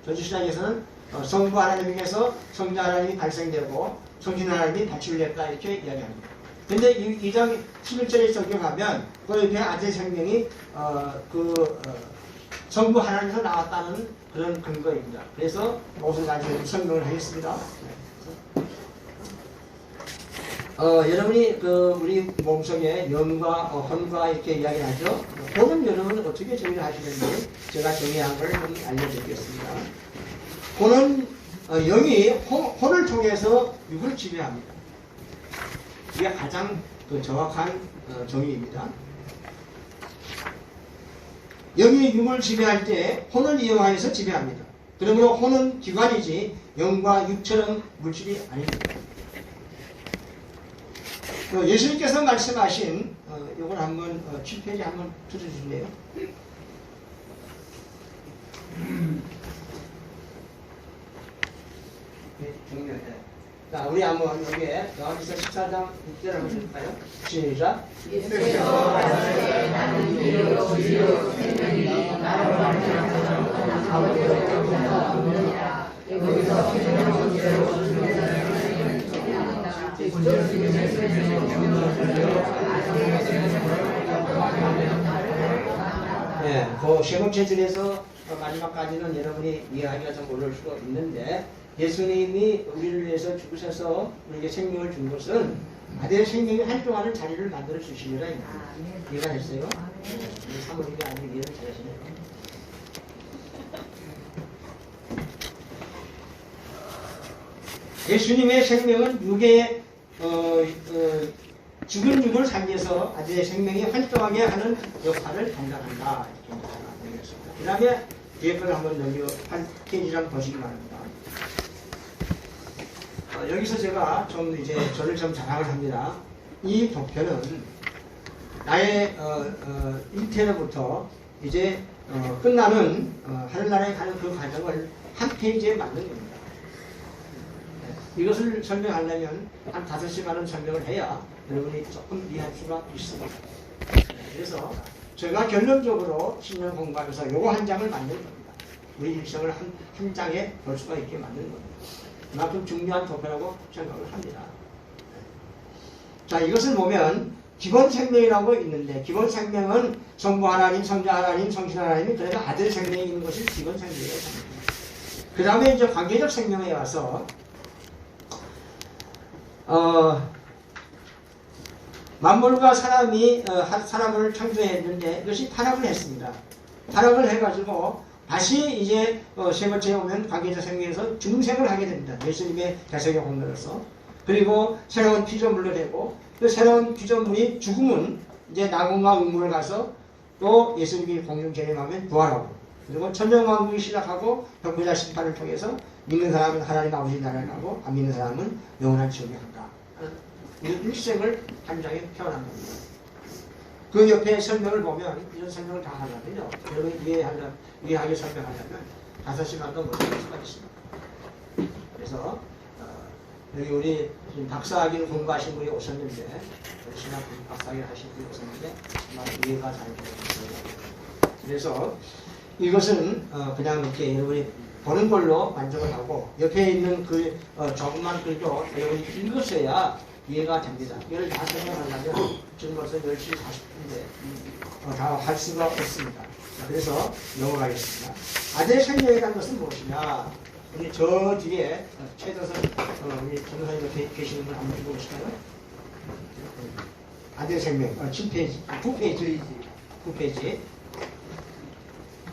조지신학에서는 성부 하나님에게서 성자 하나님이 발생되고 성신 하나님이 발출됐다 이렇게 이야기합니다. 근데 이 2장 11절에 적용하면 그 아들의 생명이 성부 하나님에서 나왔다는 그런 근거입니다. 그래서 그것을 나중에 설명을 하겠습니다. 여러분이 우리 몸속에 영과 혼과 이렇게 이야기를 하죠. 혼은 여러분은 어떻게 정의를 하시는지 제가 정의한 걸 알려드리겠습니다. 혼은 영이 혼을 통해서 육을 지배합니다. 이게 가장 정확한 정의입니다. 영이 육을 지배할 때 혼을 이용하여서 지배합니다. 그러므로 혼은 기관이지 영과 육처럼 물질이 아닙니다. 예수님께서 말씀하신 이걸 한번 7페이지 한번 들어주실래요? 네, 정리해. 자, 우리 한번 여기에 요한일서 14장 6절 한번 볼까요? 시작. 예수께서 말씀에 나는 길이요 진리요 생명이니 나를 만나는 아버지로부터 오느니라. 여기서 생명의 문제로 네, 그 세 번째 줄에서 마지막까지는 여러분이 이해하기가 좀 어려울 수도 있는데 예수님이 우리를 위해서 죽으셔서 우리에게 생명을 준 것은 아들의 생명이 활동하는 자리를 만들어 주시리라 입니다. 이해가 됐어요? 사모님이 아주 이해를 잘하시네요. 예수님의 생명은 육의 죽은 육을 살려서 아들의 생명이 활동하게 하는 역할을 담당한다. 이렇게 말씀드리겠습니다. 그 다음에 뒤에 걸 한번 넘겨 한 페이지를 보시기 바랍니다. 여기서 제가 좀 이제 저를 좀 자랑을 합니다. 이 도표는 나의 잉태로부터 이제 끝나는 하늘나라에 가는 그 과정을 한 페이지에 만든 겁니다. 이것을 설명하려면 한 5시간은 설명을 해야 여러분이 조금 이해할 수가 있습니다. 그래서 제가 결론적으로 10년 공부하면서 요거 한 장을 만든 겁니다. 우리 일생을 한 장에 볼 수가 있게 만든 겁니다. 그만큼 중요한 도표라고 생각을 합니다. 자, 이것을 보면 기본 생명이라고 있는데 기본 생명은 성부 하나님, 성자 하나님, 성신 하나님이 그래서 아들 생명이 있는 것이 기본 생명이라고 합니다. 그 다음에 이제 관계적 생명에 와서 만물과 사람이 사람을 창조했는데 이것이 타락을 했습니다. 타락을 해가지고 다시 이제 세 번째에 오면 관계적 생명에서 중생을 하게 됩니다. 예수님의 대속의 공로로서. 그리고 새로운 피조물로 되고 그 새로운 피조물이 죽으면 이제 낙원과 음물을 가서 또 예수님이 공중 재림하면 부활하고 그리고 천정왕국이 시작하고 벽보자 심판을 통해서 믿는 사람은 하나님 아버지 나라를 가고 안 믿는 사람은 영원한 지옥에 간다. 일생을 한 장에 태어난 겁니다. 그 옆에 설명을 보면 이런 설명을 다 하려면요. 여러분이 이해하게 설명하려면 5시간도 못 할 수가 있습니다. 그래서 여기 우리 지금 박사학위를 공부하신 분이 오셨는데 신학 박사학위를 하신 분이 오셨는데 아마 이해가 잘 되셨어요. 그래서 이것은 그냥 이렇게 여러분이 보는 걸로 만족을 하고 옆에 있는 그 조금만 글도 여러분이 읽으셔야 이해가 됩니다. 이걸 다 설명하려면 지금 벌써 10시 40분인데 다 할 수가 없습니다. 자, 그래서 넘어가겠습니다. 아들의 생명이라는 것은 무엇이냐? 우리 저 뒤에 최도선 우리 전도사님 계시는 분 한번 읽어보실까요? 아들의 생명 7페이지 9페이지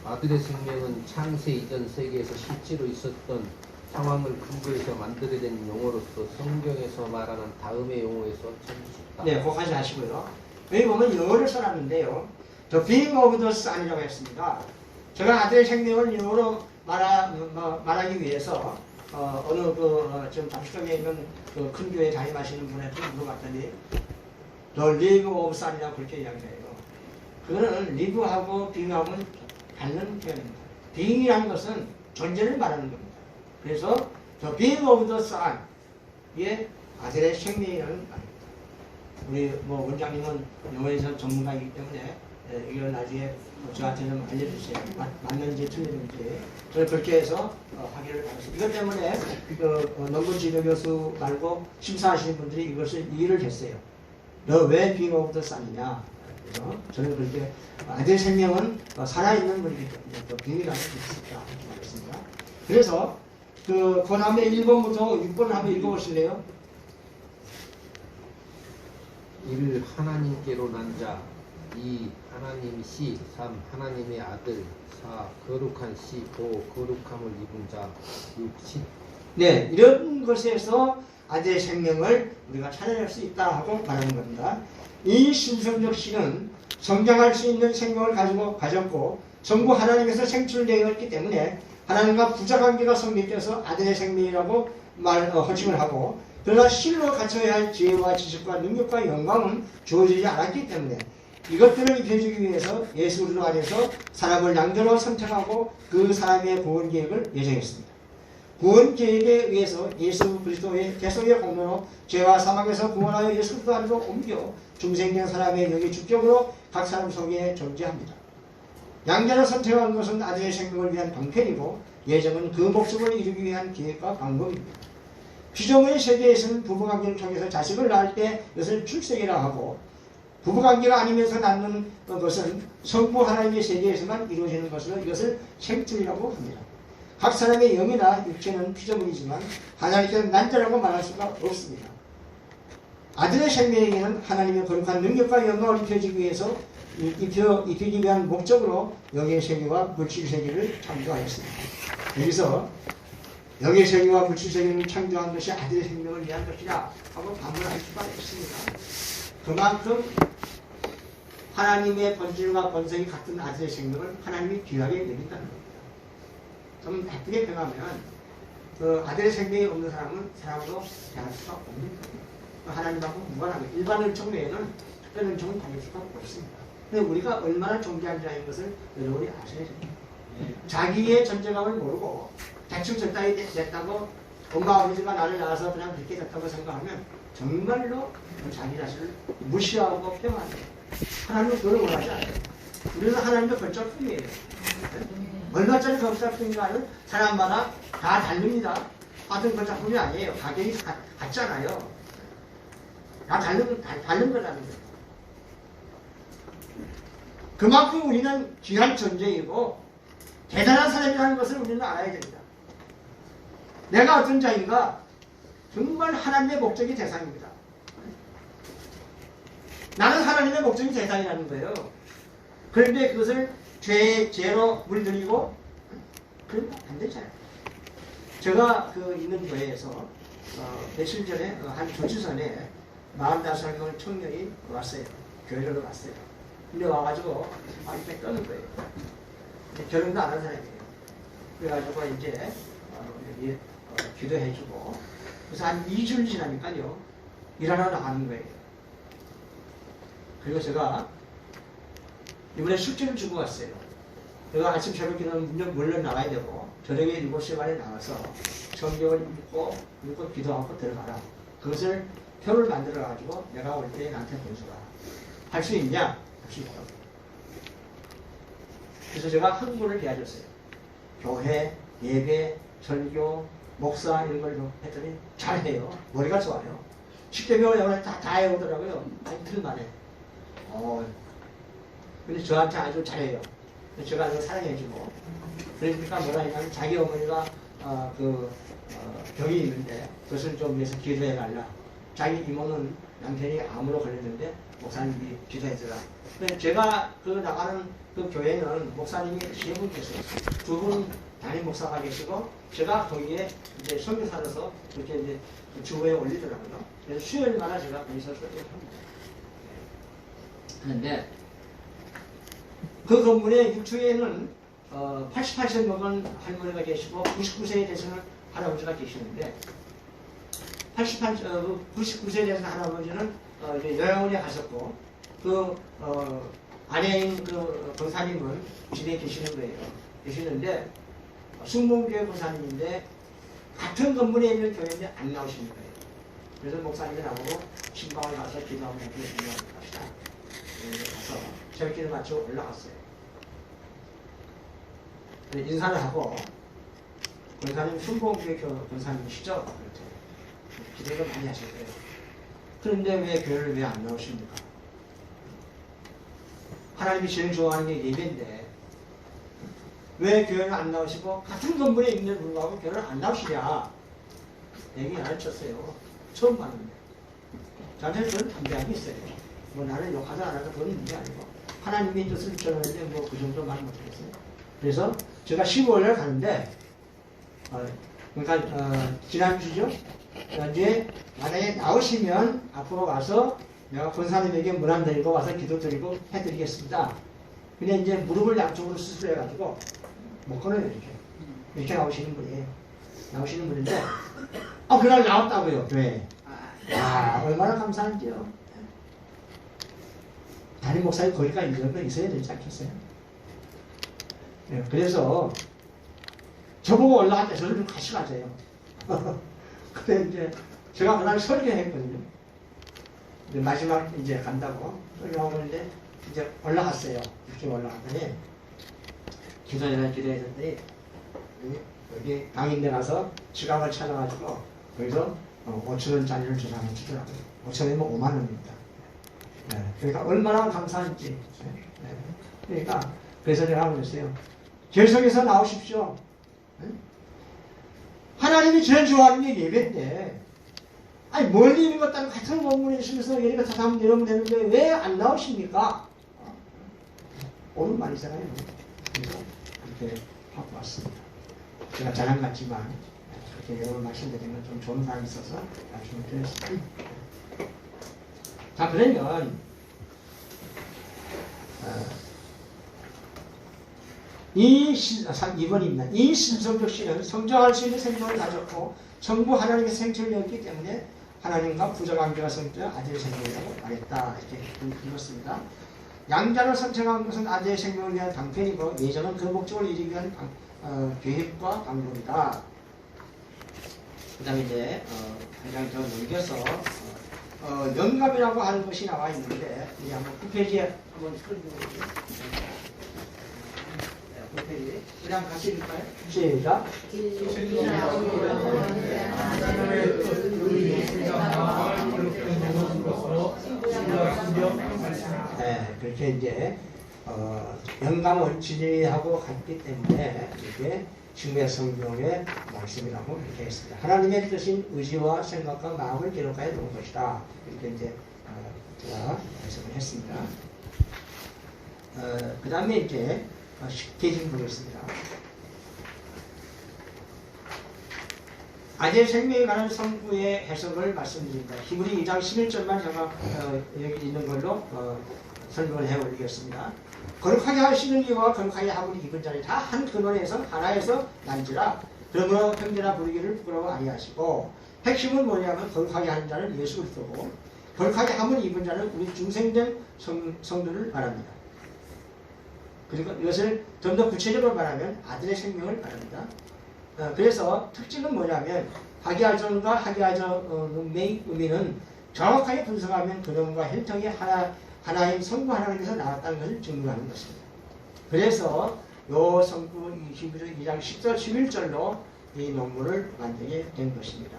아들의 생명은 창세 이전 세계에서 실제로 있었던 상황을 근거해서 만들어진 용어로서 성경에서 말하는 다음의 용어에서 참 쉽다. 네, 그거까지 하시고요. 여기 보면 영어를 써놨는데요. The being of the Son이라고 했습니다. 제가 아들의 생명을 영어로 말하기 위해서 어느 지금 담시동에 있는 그 큰 교회 담임하시는 분한테 물어봤더니 The live of Son이라고 그렇게 이야기해요. 그거는 live하고 being하고는 다른 표현입니다. being이라는 것은 존재를 말하는 겁니다. 그래서 The being of the Son 이게 아들의 생명이라는 말입니다. 우리 원장님은 영어에서 전문가이기 때문에 이걸 나중에 저한테 좀 알려주세요. 맞는지 틀리는지. 저는 그렇게 해서 하기를 바랐습니다. 이것 때문에 논문 지도 교수 말고 심사하시는 분들이 이것을 이해를 했어요. 너 왜 being of the Son이냐? 그래서 저는 그렇게 아들의 생명은 살아있는 분이기 때문에 또 being이라는 뜻이 있다. 말했습니다. 그래서 그 다음에 1번부터 6번을 한번 읽어보실래요? 1. 하나님께로 난 자. 2. 하나님 씨. 3. 하나님의 아들. 4. 거룩한 씨. 5. 거룩함을 입은 자. 6. 신. 네, 이런 것에서 아들의 생명을 우리가 찾아낼 수 있다 하고 말하는 겁니다. 이 신성적 씨는 성장할 수 있는 생명을 가졌고 전부 하나님께서 생출되어 있기 때문에 하나님과 부자관계가 성립돼서 아들의 생명이라고 호칭을 하고, 그러나 실로 갖춰야 할 지혜와 지식과 능력과 영광은 주어지지 않았기 때문에 이것들을 입혀주기 위해서 예수 그리스도 안에서 사람을 양자로 선택하고 그 사람의 구원 계획을 예정했습니다. 구원 계획에 의해서 예수 그리스도의 대속의 공로로 죄와 사망에서 구원하여 예수 그리스도 안으로 옮겨 중생된 사람의 영이 주격으로 각 사람 속에 존재합니다. 양자를 선택한 것은 아들의 생명을 위한 방편이고 예정은 그 목적을 이루기 위한 계획과 방법입니다. 피조물의 세계에서는 부부관계를 통해서 자식을 낳을 때 이것을 출생이라 하고, 부부관계가 아니면서 낳는 것은 성부 하나님의 세계에서만 이루어지는 것으로 이것을 생출이라고 합니다. 각 사람의 영이나 육체는 피조물이지만 하나님께는 난자라고 말할 수가 없습니다. 아들의 생명에게는 하나님의 거룩한 능력과 영광을 입혀주기 위해서 입히기 위한 목적으로 영의 세계와 물질 세계를 창조하였습니다. 여기서 영의 세계와 물질 세계를 창조한 것이 아들의 생명을 위한 것이라 하고 반문할 수가 있습니다. 그만큼 하나님의 본질과 본성이 같은 아들의 생명을 하나님이 귀하게 여긴다는 겁니다. 좀 나쁘게 표현하면 그 아들의 생명이 없는 사람은 사람으로 대할 수가 없는 거예요. 하나님하고 무관하게 일반 은총 외에는 특별 은총을 받을 수가 없습니다. 근데 우리가 얼마나 존귀한 자인 것을 여러분이 아셔야 됩니다. 자기의 존재감을 모르고 대충 저 따위 됐다고 엄마 아버지가 나를 낳아서 그냥 그렇게 됐다고 생각하면 정말로 자기 자신을 무시하고 평안해요. 하나님은 그걸 원하지 않아요. 우리는 하나님의 걸작품이에요. 얼마짜리 걸작품인가는 사람마다 다 다릅니다. 같은 걸작품이 아니에요. 가격이 같잖아요. 다 다른 거라는 거예요. 그만큼 우리는 귀한 존재이고 대단한 사람이라는 것을 우리는 알아야 됩니다. 내가 어떤 자인가? 정말 하나님의 목적이 대상입니다. 나는 하나님의 목적이 대상이라는 거예요. 그런데 그것을 죄로 물들이고 그러면 안 되잖아요. 제가 있는 교회에서 며칠 전에 한 조주 전에 45살 먹은 청년이 왔어요. 교회로 왔어요. 근데 와가지고 이렇게 떠는 거예요. 결혼도 안 한 사람이에요. 그래가지고 이제 여기 기도해주고, 그래서 한 2주일 지나니까요 일하러 나가는 거예요. 그리고 제가 이번에 숙제를 주고 왔어요. 내가 아침 새벽 기도는 물론 나가야 되고 저녁에 7시 반에 나와서 성경을 읽고 기도하고 들어가라. 그것을 표를 만들어 가지고 내가 올 때 나한테 보여줘라. 할 수 있냐? 할 수 있다. 그래서 제가 한국어를 배워줬어요. 교회, 예배, 설교, 목사 이런 걸 좀 했더니 잘해요. 머리가 좋아요. 쉽게 배우려고 다 해오더라고요. 한 이틀 만에. 근데 저한테 아주 잘해요. 제가 아주 사랑해주고. 그러니까 뭐라 하냐면 자기 어머니가 병이 있는데 그것을 좀 위해서 기도해 달라. 자기 이모는 남편이 암으로 걸렸는데 목사님이 기도해주라. 근데 제가 나가는 그 교회는 목사님이 3분 계세요. 2분 담임 목사가 계시고 제가 거기에 이제 선교사로서 그렇게 이제 주보에 올리더라고요. 그래서 수요일마다 제가 거기서 설교를 합니다. 그런데 그 건물의 6층에는 88세 먹은 할머니가 계시고 99세에 되시는 할아버지가 계시는데 99세에 되신 할아버지는 이제 요양원에 가셨고 아내인 그 권사님은 집에 계시는 거예요. 계시는데 승봉교회 권사님인데 같은 건물에 있는 교회인데 안 나오시는 거예요. 그래서 목사님이 나보고 신방을 가서 기도하면 합시다. 가서 새벽기도 마치고 올라갔어요. 인사를 하고 권사님 승봉교회 권사님이시죠? 기대를 많이 하실 거예요. 그런데 왜 교회를 왜 안 나오십니까? 하나님이 제일 좋아하는 게 예배인데 왜 교회를 안 나오시고 같은 건물에 있는 불구하고 교회를 안 나오시냐 얘기 안 쳤어요. 처음 봤는데 저한테 그런 담대함이 있어요. 뭐 나를 욕하지 않아도 그건 문제 아니고 하나님의 뜻을 전하는데 뭐 그 정도 말 못하겠어요. 그래서 제가 15일날 가는데 그러니까 지난주죠. 이제 만약에 나오시면 앞으로 와서 내가 권사님에게 문 안 드리고 와서 기도 드리고 해드리겠습니다. 근데 이제 무릎을 양쪽으로 수술해가지고 못 걸어요. 이렇게 나오시는 분이에요. 나오시는 분인데 그날 나왔다고요. 교회에. 야, 얼마나 감사한지요. 담임 목사님 거기까지 이런 거 있어야 되지 않겠어요? 네, 그래서 저보고 올라갈 때 저를 좀 같이 가세요. 근데 이제 제가 그날 설교했거든요. 이제 마지막 이제 간다고 설교하는데 이제 올라갔어요. 이렇게 올라갔더니 기도했더니 여기 강인대 가서 지갑을 찾아가지고 거기서 5,000원짜리를 주라고 주더라고요. 5,000원이면 5만원입니다. 네, 그러니까 얼마나 감사한지. 네, 그러니까 그래서 내가 그랬어요. 결석에서 나오십시오. 네? 하나님이 제일 좋아하는 게 예배인데 아니 멀리 있는 것 따로 같은 건물에 있으면서 예배가 다 하면 이러면 되는데 왜 안 나오십니까? 옳은 말이잖아요. 그래서 이렇게 하고 왔습니다. 제가 자랑 같지만 그렇게 여러 말씀드리면 좀 좋은 사람이 있어서 말씀을 드렸습니다. 자, 그러면 이 2번입니다. 이 신성적 씨는 성장할 수 있는 생명을 가졌고 전부 하나님의 생체였기 때문에 하나님과 부자관계가 성취된 아들의 생명이라고 말했다. 이렇게 읽었습니다. 양자를 선택한 것은 아들의 생명을 위한 방편이고 예전은 그 목적을 이루기 위한 계획과 방법이다. 그 다음에 이제 한 장 더 넘겨서 영감이라고 하는 것이 나와 있는데 이제 한번 9페이지에 한번 끌어보겠습니다. 9페이지 그냥 같이 읽을까요? 시작. 네, 그렇게 이제 영감을 진리하고 같기 때문에 이렇게 신구약 성경의 말씀이라고 이렇게 했습니다. 하나님의 뜻인 의지와 생각과 마음을 기록하여 놓은 것이다. 이렇게 이제 제가 말씀을 했습니다. 그 다음에 이제 10페이지 보겠습니다. 아재 생명에 관한 성구의 해석을 말씀드립니다. 히브리 2장 11절만 제가 여기 있는 걸로 설명을 해올리겠습니다. 거룩하게 하시는 이와 거룩하게 함을 입은 자를 다 한 근원에서 하나에서 난지라. 그러므로 형제나 부르기를 부끄러워 아니하시고 핵심은 뭐냐면 거룩하게 하는 자는 예수 그리스도고 거룩하게 함을 입은 자는 우리 중생된 성도를 말합니다. 그리고 이것을 좀 더 구체적으로 말하면 아들의 생명을 말합니다. 그래서 특징은 뭐냐면 하기야전과 하기야전 능매의 의미는 정확하게 분석하면 그놈과 혈통이 하나인 성부 하나님에서 나왔다는 것을 증명하는 것입니다. 그래서 요 성부 22장 10절 11절로 이 논문을 만들게 된 것입니다.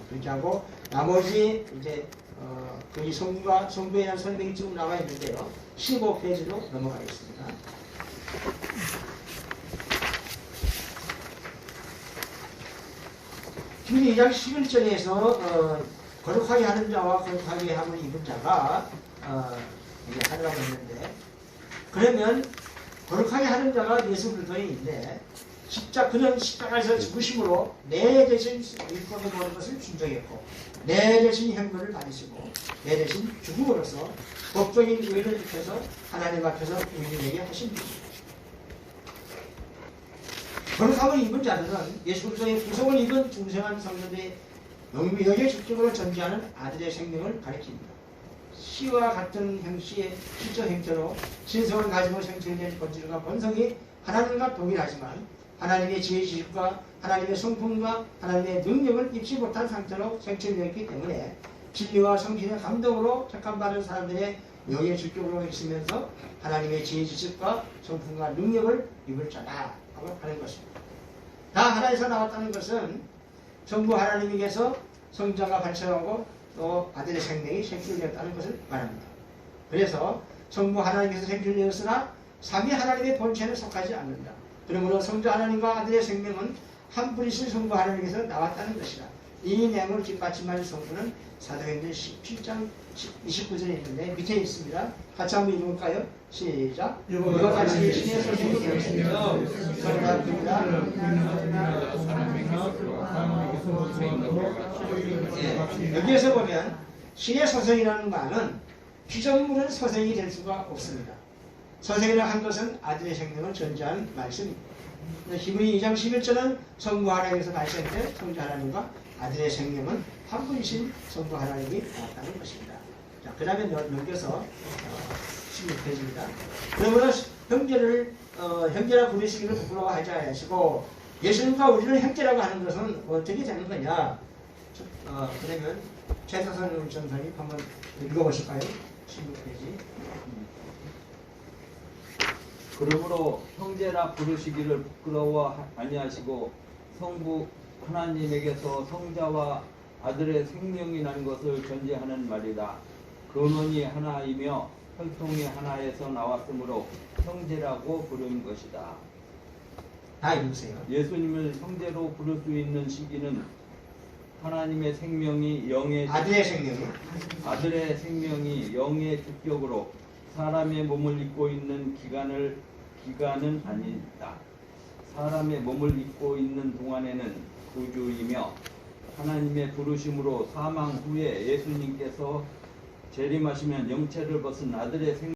그렇게 하고 나머지 이제 이 성부에 대한 설명이 지금 나와 있는데요. 15페이지로 넘어가겠습니다. 지금 2장 11절에서 거룩하게 하는 자와 거룩하게 함을 입은 자가 이제 하라고 했는데, 그러면 거룩하게 하는 자가 예수 그리스도인인데 그는 십자가에서 죽으심으로 내 대신 율법에 모든 것을 준정했고 내 대신 형벌을 받으시고 내 대신 죽음으로써 법적인 의를 지켜서 하나님 앞에서 우리에게 하신 것입니다. 거룩함을 입은 자들은 예수 그리스도의 구속을 입은 중생한 성도들의 영의 주격으로 전제하는 아들의 생명을 가리킵니다. 시와 같은 형씨의 실적 형태로 신성을 가지고 생성된 본질과 본성이 하나님과 동일하지만 하나님의 지혜 지식과 하나님의 성품과 하나님의 능력을 입지 못한 상태로 생성되었기 때문에 진리와 성신의 감동으로 택함받은 사람들의 영의 주격으로 있으면서 하나님의 지혜 지식과 성품과 능력을 입을 자다 하고 하는 것입니다. 다 하나에서 나왔다는 것은 전부 하나님에게서 성자가 발생하고 또 아들의 생명이 생출되었다는 것을 말합니다. 그래서 성부 하나님께서 생출되었으나 삼위 하나님의 본체는 속하지 않는다. 그러므로 성자 하나님과 아들의 생명은 한 분이신 성부 하나님께서 나왔다는 것이다. 이 내용을 뒷받침하는 성부는 사도행전 17장 29절에 있는데 밑에 있습니다. 같이 한번 읽어볼까요? 시작. 이와 같이 신의 소식이 되었습니다. 여기에서 보면 신의 소생이라는 말은 피조물은 소생이 될 수가 없습니다. 소생이라 한 것은 아들의 생명을 전제한 말씀입니다. 히브리 2장 11절은 성부 하나님에서 발생된 성자 하나님과 아들의 생명은 한 분이신 성부 하나님이 나왔다는 것입니다. 자, 그 다음에 넘겨서 16페이지입니다. 그러므로 형제라 부르시기를 부끄러워하지 않으시고 예수님과 우리를 형제라고 하는 것은 어떻게 되는 거냐? 그러면 최사선 전사님 한번 읽어보실까요? 16페이지. 그러므로 형제라 부르시기를 부끄러워 아니하시고 성부 하나님에게서 성자와 아들의 생명이 난 것을 전제하는 말이다. 근원이 하나이며 혈통이 하나에서 나왔으므로 형제라고 부른 것이다. 다 읽으세요. 예수님을 형제로 부를 수 있는 시기는 하나님의 생명이 영의 아들의 생명이 영의 주격으로 사람의 몸을 입고 있는 기간은 아니다. 사람의 몸을 입고 있는 동안에는 구주이며 하나님의 부르심으로 사망 후에 예수님께서 재림하시면 영체를 벗은 아들의 생명